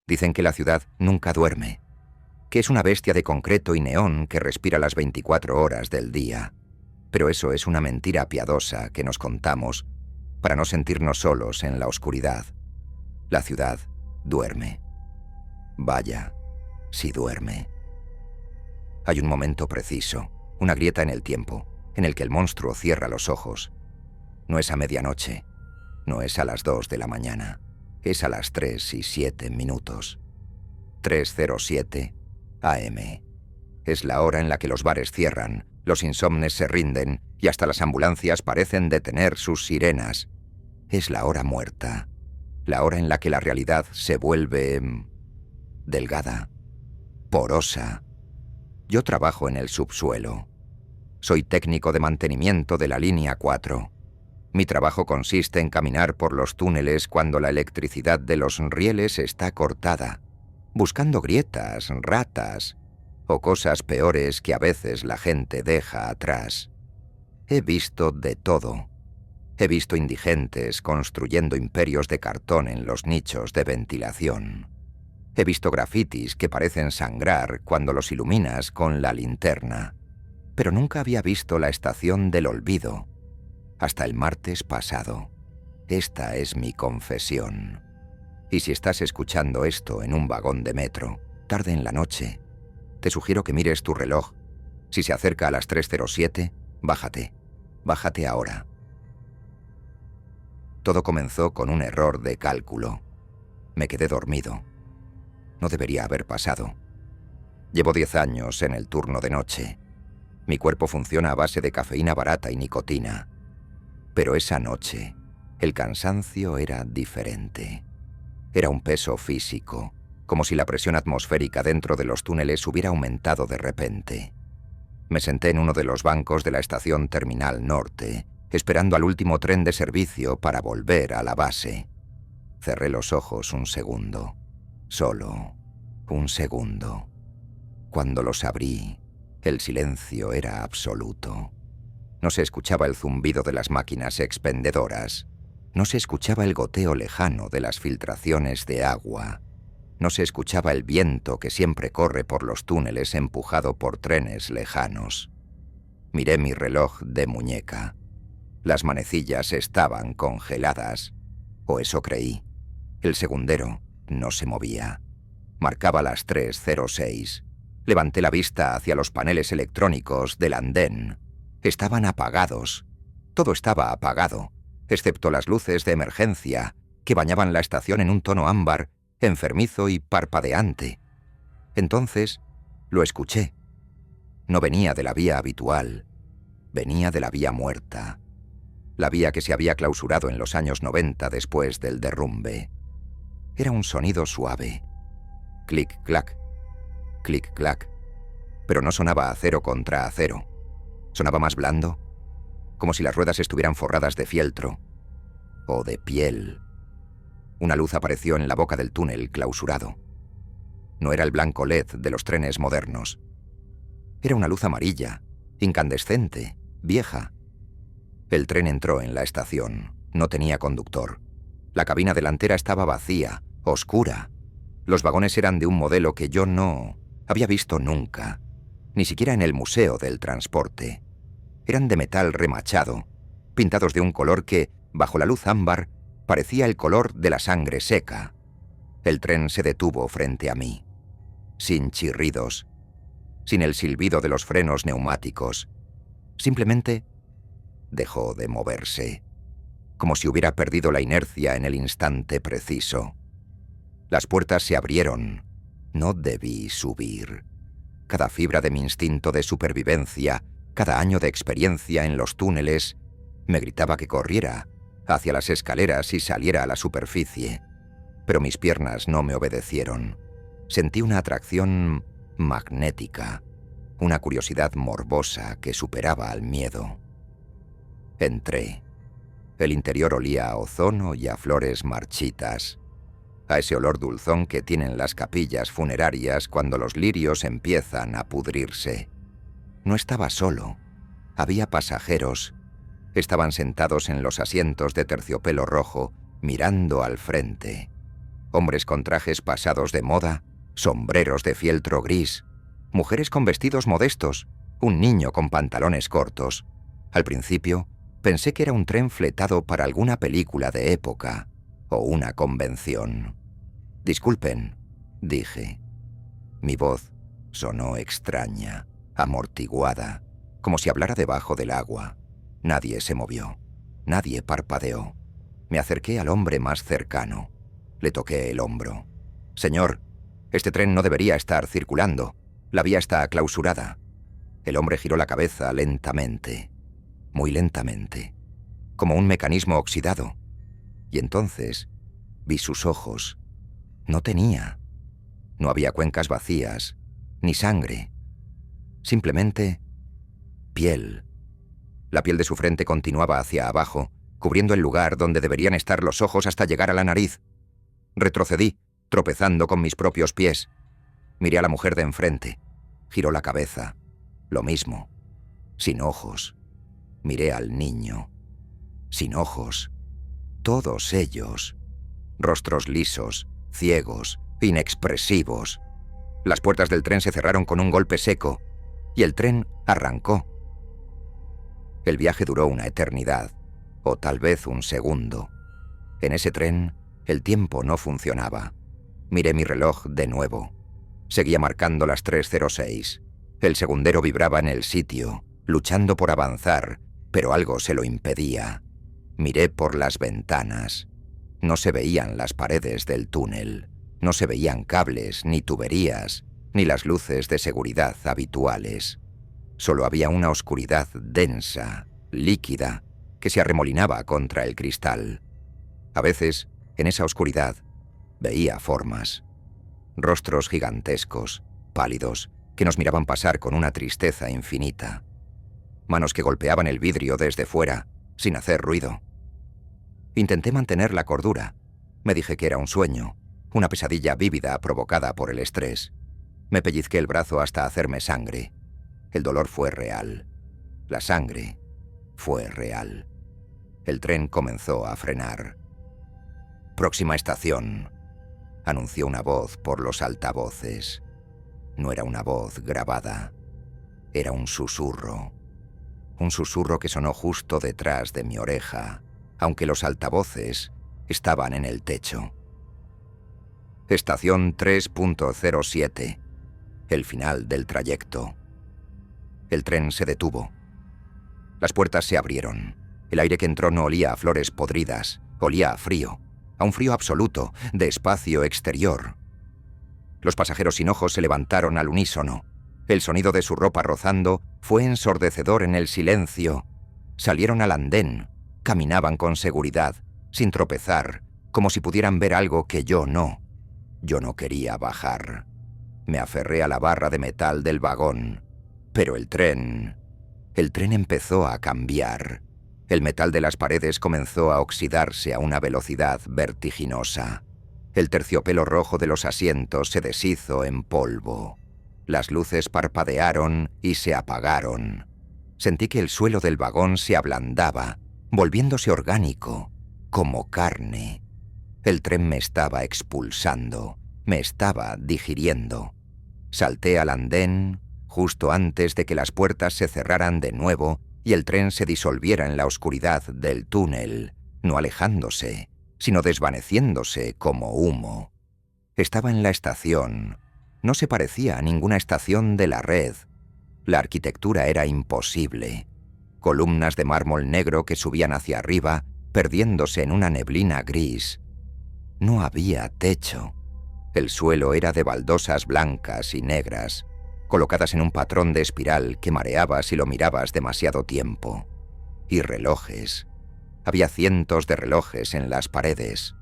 Dicen que la ciudad nunca duerme, que es una bestia de concreto y neón que respira las 24 horas del día. Pero eso es una mentira piadosa que nos contamos para no sentirnos solos en la oscuridad. La ciudad duerme. Vaya, si duerme. Hay un momento preciso, una grieta en el tiempo, en el que el monstruo cierra los ojos. No es a medianoche, no es a las 2 de la mañana, es a las 3:07. 3:07 AM. Es la hora en la que los bares cierran, los insomnes se rinden y hasta las ambulancias parecen detener sus sirenas. Es la hora muerta, la hora en la que la realidad se vuelve delgada, porosa. Yo trabajo en el subsuelo. Soy técnico de mantenimiento de la línea 4. Mi trabajo consiste en caminar por los túneles cuando la electricidad de los rieles está cortada, buscando grietas, ratas o cosas peores que a veces la gente deja atrás. He visto de todo. He visto indigentes construyendo imperios de cartón en los nichos de ventilación. He visto grafitis que parecen sangrar cuando los iluminas con la linterna. Pero nunca había visto la estación del olvido. Hasta el martes pasado. Esta es mi confesión. Y si estás escuchando esto en un vagón de metro, tarde en la noche, te sugiero que mires tu reloj. Si se acerca a las 3:07, bájate. Bájate ahora. Todo comenzó con un error de cálculo. Me quedé dormido. No debería haber pasado. Llevo 10 años en el turno de noche. Mi cuerpo funciona a base de cafeína barata y nicotina. Pero esa noche, el cansancio era diferente. Era un peso físico, como si la presión atmosférica dentro de los túneles hubiera aumentado de repente. Me senté en uno de los bancos de la estación Terminal Norte, esperando al último tren de servicio para volver a la base. Cerré los ojos un segundo. Solo un segundo. Cuando los abrí, el silencio era absoluto. No se escuchaba el zumbido de las máquinas expendedoras. No se escuchaba el goteo lejano de las filtraciones de agua. No se escuchaba el viento que siempre corre por los túneles empujado por trenes lejanos. Miré mi reloj de muñeca. Las manecillas estaban congeladas. O eso creí. El segundero no se movía. Marcaba las 3:06. Levanté la vista hacia los paneles electrónicos del andén. Estaban apagados. Todo estaba apagado, excepto las luces de emergencia que bañaban la estación en un tono ámbar, enfermizo y parpadeante. Entonces lo escuché. No venía de la vía habitual, venía de la vía muerta. La vía que se había clausurado en los años 90 después del derrumbe. Era un sonido suave. Clic-clac, clic-clac. Pero no sonaba acero contra acero. Sonaba más blando, como si las ruedas estuvieran forradas de fieltro o de piel. Una luz apareció en la boca del túnel clausurado. No era el blanco LED de los trenes modernos. Era una luz amarilla, incandescente, vieja. El tren entró en la estación. No tenía conductor. La cabina delantera estaba vacía, oscura. Los vagones eran de un modelo que yo no había visto nunca, ni siquiera en el Museo del Transporte. Eran de metal remachado, pintados de un color que, bajo la luz ámbar, parecía el color de la sangre seca. El tren se detuvo frente a mí, sin chirridos, sin el silbido de los frenos neumáticos. Simplemente dejó de moverse, como si hubiera perdido la inercia en el instante preciso. Las puertas se abrieron. No debí subir. Cada fibra de mi instinto de supervivencia, cada año de experiencia en los túneles, me gritaba que corriera hacia las escaleras y saliera a la superficie. Pero mis piernas no me obedecieron. Sentí una atracción magnética, una curiosidad morbosa que superaba al miedo. Entré. El interior olía a ozono y a flores marchitas, a ese olor dulzón que tienen las capillas funerarias cuando los lirios empiezan a pudrirse. No estaba solo. Había pasajeros. Estaban sentados en los asientos de terciopelo rojo, mirando al frente. Hombres con trajes pasados de moda, sombreros de fieltro gris, mujeres con vestidos modestos, un niño con pantalones cortos. Al principio, pensé que era un tren fletado para alguna película de época o una convención. «Disculpen», dije. Mi voz sonó extraña, amortiguada, como si hablara debajo del agua. Nadie se movió, nadie parpadeó. Me acerqué al hombre más cercano. Le toqué el hombro. «Señor, este tren no debería estar circulando. La vía está clausurada». El hombre giró la cabeza lentamente, muy lentamente, como un mecanismo oxidado. Y entonces vi sus ojos. No tenía. No había cuencas vacías, ni sangre. Simplemente piel. La piel de su frente continuaba hacia abajo, cubriendo el lugar donde deberían estar los ojos hasta llegar a la nariz. Retrocedí, tropezando con mis propios pies. Miré a la mujer de enfrente. Giró la cabeza. Lo mismo. Sin ojos. Miré al niño. Sin ojos. Todos ellos. Rostros lisos, ciegos, inexpresivos. Las puertas del tren se cerraron con un golpe seco, y el tren arrancó. El viaje duró una eternidad, o tal vez un segundo. En ese tren, el tiempo no funcionaba. Miré mi reloj de nuevo. Seguía marcando las 3:06. El segundero vibraba en el sitio, luchando por avanzar, pero algo se lo impedía. Miré por las ventanas. No se veían las paredes del túnel. No se veían cables, ni tuberías, ni las luces de seguridad habituales. Solo había una oscuridad densa, líquida, que se arremolinaba contra el cristal. A veces, en esa oscuridad, veía formas. Rostros gigantescos, pálidos, que nos miraban pasar con una tristeza infinita. Manos que golpeaban el vidrio desde fuera, sin hacer ruido. Intenté mantener la cordura. Me dije que era un sueño, una pesadilla vívida provocada por el estrés. Me pellizqué el brazo hasta hacerme sangre. El dolor fue real. La sangre fue real. El tren comenzó a frenar. «Próxima estación», anunció una voz por los altavoces. No era una voz grabada. Era un susurro. Un susurro que sonó justo detrás de mi oreja, aunque los altavoces estaban en el techo. Estación 3.07. El final del trayecto. El tren se detuvo. Las puertas se abrieron. El aire que entró no olía a flores podridas, olía a un frío absoluto, de espacio exterior. Los pasajeros sin ojos se levantaron al unísono. El sonido de su ropa rozando fue ensordecedor en el silencio. Salieron al andén, caminaban con seguridad, sin tropezar, como si pudieran ver algo que yo no. Yo no quería bajar. Me aferré a la barra de metal del vagón. Pero el tren empezó a cambiar. El metal de las paredes comenzó a oxidarse a una velocidad vertiginosa. El terciopelo rojo de los asientos se deshizo en polvo. Las luces parpadearon y se apagaron. Sentí que el suelo del vagón se ablandaba, volviéndose orgánico, como carne. El tren me estaba expulsando, me estaba digiriendo. Salté al andén justo antes de que las puertas se cerraran de nuevo y el tren se disolviera en la oscuridad del túnel, no alejándose, sino desvaneciéndose como humo. Estaba en la estación. No se parecía a ninguna estación de la red. La arquitectura era imposible. Columnas de mármol negro que subían hacia arriba, perdiéndose en una neblina gris. No había techo. El suelo era de baldosas blancas y negras, colocadas en un patrón de espiral que mareaba si lo mirabas demasiado tiempo. Y relojes. Había cientos de relojes en las paredes.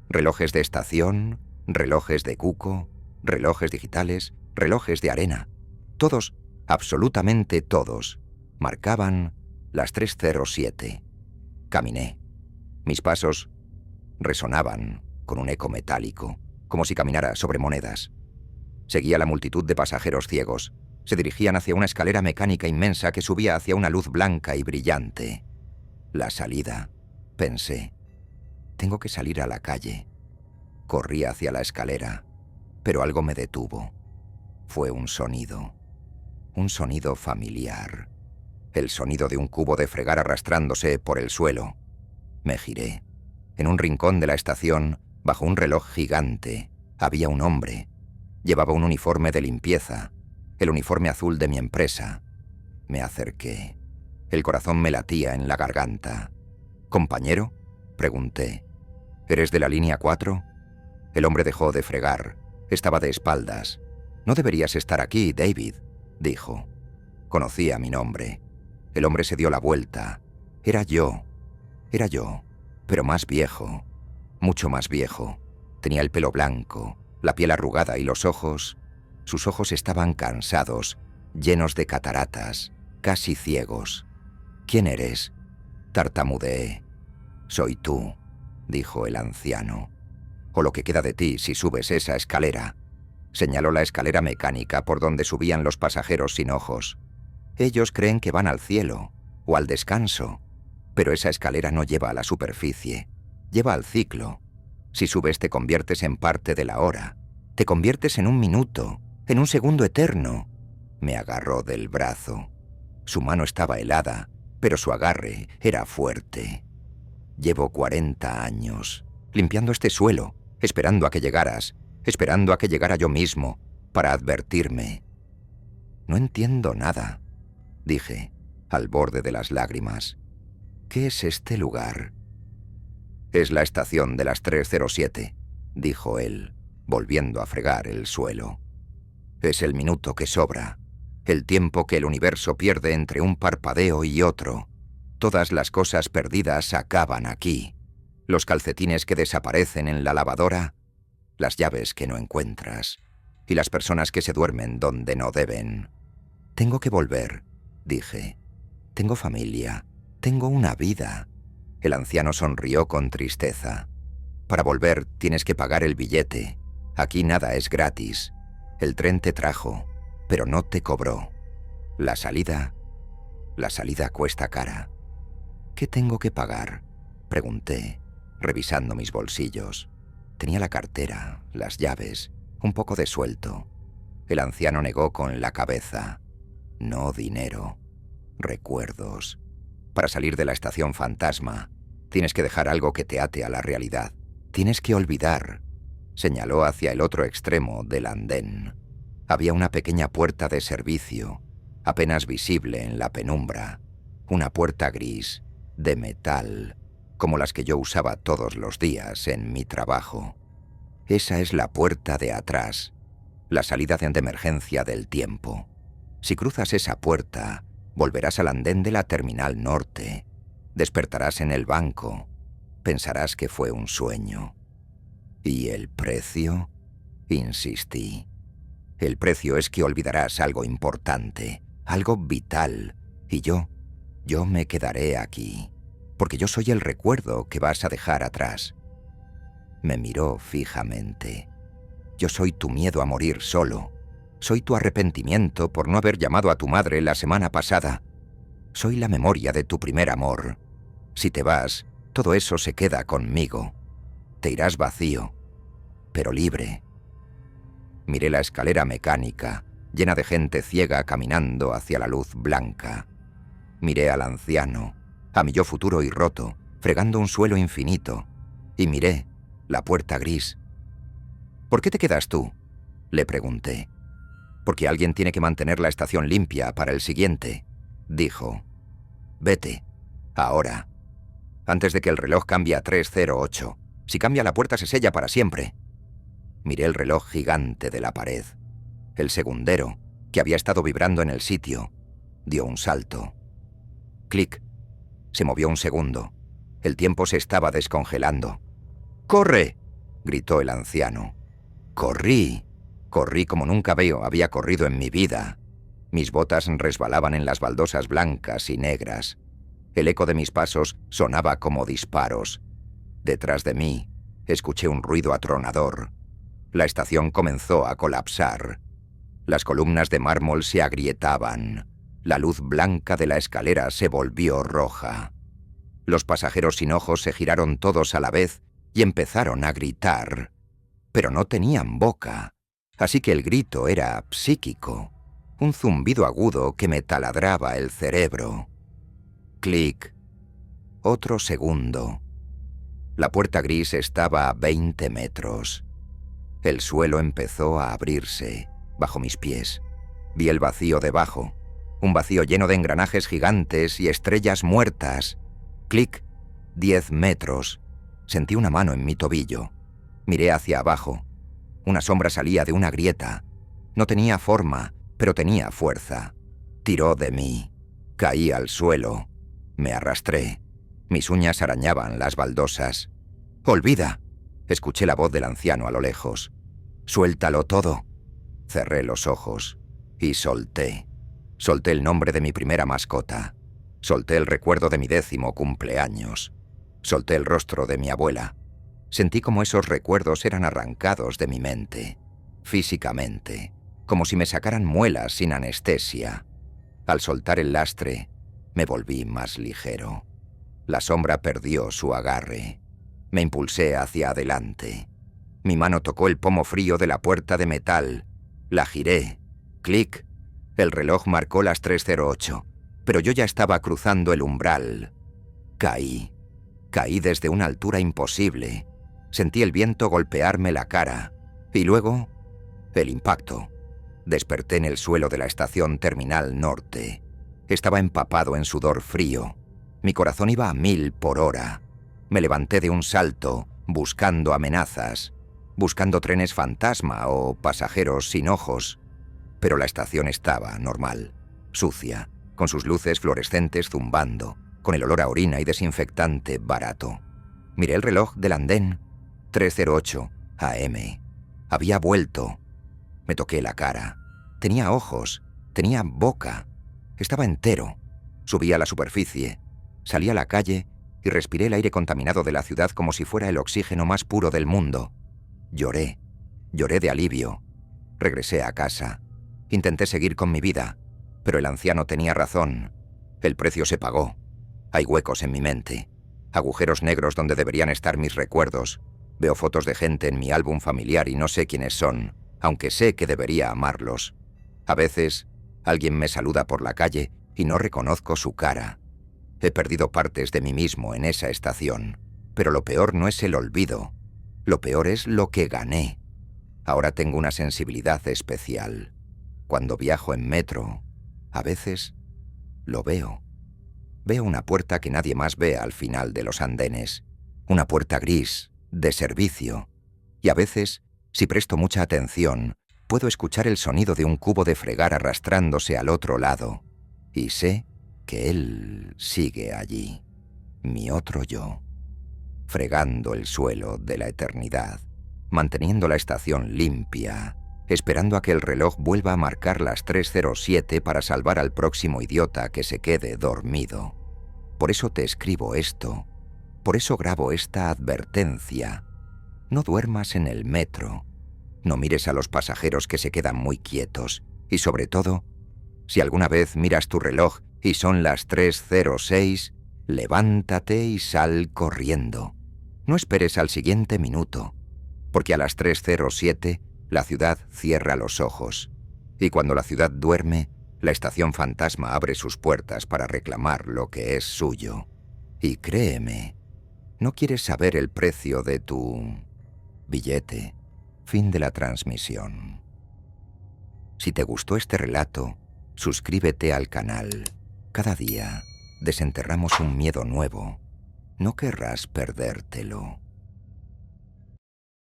Relojes de estación, relojes de cuco, relojes digitales, relojes de arena. Todos, absolutamente todos, marcaban las 3:07. Caminé. Mis pasos resonaban con un eco metálico, como si caminara sobre monedas. Seguía la multitud de pasajeros ciegos. Se dirigían hacia una escalera mecánica inmensa que subía hacia una luz blanca y brillante. La salida, pensé. Tengo que salir a la calle. Corrí hacia la escalera, pero algo me detuvo. Fue un sonido familiar. El sonido de un cubo de fregar arrastrándose por el suelo. Me giré. En un rincón de la estación, bajo un reloj gigante, había un hombre. Llevaba un uniforme de limpieza, el uniforme azul de mi empresa. Me acerqué. El corazón me latía en la garganta. «¿Compañero?», pregunté. «¿Eres de la línea 4?» El hombre dejó de fregar. Estaba de espaldas. «No deberías estar aquí, David», dijo. Conocía mi nombre. El hombre se dio la vuelta. Era yo, pero más viejo, mucho más viejo. Tenía el pelo blanco, la piel arrugada y los ojos... Sus ojos estaban cansados, llenos de cataratas, casi ciegos. «¿Quién eres?», tartamudeé. «Soy tú», dijo el anciano. «O lo que queda de ti si subes esa escalera». Señaló la escalera mecánica por donde subían los pasajeros sin ojos. Ellos creen que van al cielo o al descanso, pero esa escalera no lleva a la superficie, lleva al ciclo. Si subes te conviertes en parte de la hora, te conviertes en un minuto, en un segundo eterno. Me agarró del brazo. Su mano estaba helada, pero su agarre era fuerte. Llevo 40 años, limpiando este suelo, esperando a que llegaras, esperando a que llegara yo mismo, para advertirme. «No entiendo nada», dije, al borde de las lágrimas. «¿Qué es este lugar?» «Es la estación de las 3:07», dijo él, volviendo a fregar el suelo. «Es el minuto que sobra, el tiempo que el universo pierde entre un parpadeo y otro. Todas las cosas perdidas acaban aquí. Los calcetines que desaparecen en la lavadora, las llaves que no encuentras, y las personas que se duermen donde no deben. Tengo que volver», dije. «Tengo familia, tengo una vida». El anciano sonrió con tristeza. «Para volver tienes que pagar el billete. Aquí nada es gratis. El tren te trajo, pero no te cobró. La salida cuesta cara». «¿Qué tengo que pagar?», pregunté, revisando mis bolsillos. Tenía la cartera, las llaves, un poco de suelto. El anciano negó con la cabeza. «No dinero, recuerdos. Para salir de la estación fantasma, tienes que dejar algo que te ate a la realidad. Tienes que olvidar». Señaló hacia el otro extremo del andén. Había una pequeña puerta de servicio, apenas visible en la penumbra. Una puerta gris, de metal, como las que yo usaba todos los días en mi trabajo. «Esa es la puerta de atrás, la salida de emergencia del tiempo. Si cruzas esa puerta, volverás al andén de la Terminal Norte. Despertarás en el banco. Pensarás que fue un sueño». «¿Y el precio?», insistí. «El precio es que olvidarás algo importante, algo vital, y yo me quedaré aquí, porque yo soy el recuerdo que vas a dejar atrás». Me miró fijamente. «Yo soy tu miedo a morir solo. Soy tu arrepentimiento por no haber llamado a tu madre la semana pasada. Soy la memoria de tu primer amor. Si te vas, todo eso se queda conmigo. Te irás vacío, pero libre». Miré la escalera mecánica, llena de gente ciega caminando hacia la luz blanca. Miré al anciano, a mi yo futuro y roto, fregando un suelo infinito, y miré la puerta gris. «¿Por qué te quedas tú?», le pregunté. «Porque alguien tiene que mantener la estación limpia para el siguiente», dijo. «Vete, ahora, antes de que el reloj cambie a 3:08. Si cambia la puerta se sella para siempre». Miré el reloj gigante de la pared. El segundero, que había estado vibrando en el sitio, dio un salto. Clic. Se movió un segundo. El tiempo se estaba descongelando. «¡Corre!», gritó el anciano. Corrí como nunca había corrido en mi vida. Mis botas resbalaban en las baldosas blancas y negras. El eco de mis pasos sonaba como disparos. Detrás de mí, escuché un ruido atronador. La estación comenzó a colapsar. Las columnas de mármol se agrietaban. La luz blanca de la escalera se volvió roja. Los pasajeros sin ojos se giraron todos a la vez y empezaron a gritar. pero no tenían boca, así que el grito era psíquico, un zumbido agudo que me taladraba el cerebro. Clic. Otro segundo. La puerta gris estaba a 20 metros. El suelo empezó a abrirse bajo mis pies. Vi el vacío debajo, un vacío lleno de engranajes gigantes y estrellas muertas. Clic. 10 metros. Sentí una mano en mi tobillo. Miré hacia abajo. Una sombra salía de una grieta. No tenía forma, pero tenía fuerza. Tiró de mí. Caí al suelo. Me arrastré. Mis uñas arañaban las baldosas. «¡Olvida!», escuché la voz del anciano a lo lejos. «Suéltalo todo». Cerré los ojos y solté. Solté el nombre de mi primera mascota. Solté el recuerdo de mi 10º cumpleaños. Solté el rostro de mi abuela. Sentí como esos recuerdos eran arrancados de mi mente, físicamente, como si me sacaran muelas sin anestesia. Al soltar el lastre, me volví más ligero. La sombra perdió su agarre. Me impulsé hacia adelante. Mi mano tocó el pomo frío de la puerta de metal. La giré. Clic. El reloj marcó las 3:08, pero yo ya estaba cruzando el umbral. Caí. Caí desde una altura imposible. Sentí el viento golpearme la cara. Y luego, el impacto. Desperté en el suelo de la estación Terminal Norte. Estaba empapado en sudor frío. Mi corazón iba a 1000 por hora. Me levanté de un salto, buscando amenazas, buscando trenes fantasma o pasajeros sin ojos. Pero la estación estaba normal, sucia, con sus luces fluorescentes zumbando, con el olor a orina y desinfectante barato. Miré el reloj del andén. 3:08 AM. Había vuelto. Me toqué la cara. Tenía ojos, tenía boca. Estaba entero. Subí a la superficie. Salí a la calle y respiré el aire contaminado de la ciudad como si fuera el oxígeno más puro del mundo. Lloré. Lloré de alivio. Regresé a casa. Intenté seguir con mi vida, pero el anciano tenía razón. El precio se pagó. Hay huecos en mi mente. Agujeros negros donde deberían estar mis recuerdos. Veo fotos de gente en mi álbum familiar y no sé quiénes son, aunque sé que debería amarlos. A veces, alguien me saluda por la calle y no reconozco su cara. He perdido partes de mí mismo en esa estación, pero lo peor no es el olvido. Lo peor es lo que gané. Ahora tengo una sensibilidad especial. Cuando viajo en metro, a veces lo veo. Veo una puerta que nadie más ve al final de los andenes. Una puerta gris, de servicio. Y a veces, si presto mucha atención, puedo escuchar el sonido de un cubo de fregar arrastrándose al otro lado. Y sé que él sigue allí, mi otro yo, fregando el suelo de la eternidad, manteniendo la estación limpia, esperando a que el reloj vuelva a marcar las 3:07 para salvar al próximo idiota que se quede dormido. Por eso te escribo esto, por eso grabo esta advertencia. No duermas en el metro, no mires a los pasajeros que se quedan muy quietos y sobre todo, si alguna vez miras tu reloj y son las 3:06, levántate y sal corriendo. No esperes al siguiente minuto, porque a las 3:07 la ciudad cierra los ojos. Y cuando la ciudad duerme, la estación fantasma abre sus puertas para reclamar lo que es suyo. Y créeme, no quieres saber el precio de tu billete. Fin de la transmisión. Si te gustó este relato, suscríbete al canal. Cada día desenterramos un miedo nuevo. No querrás perdértelo.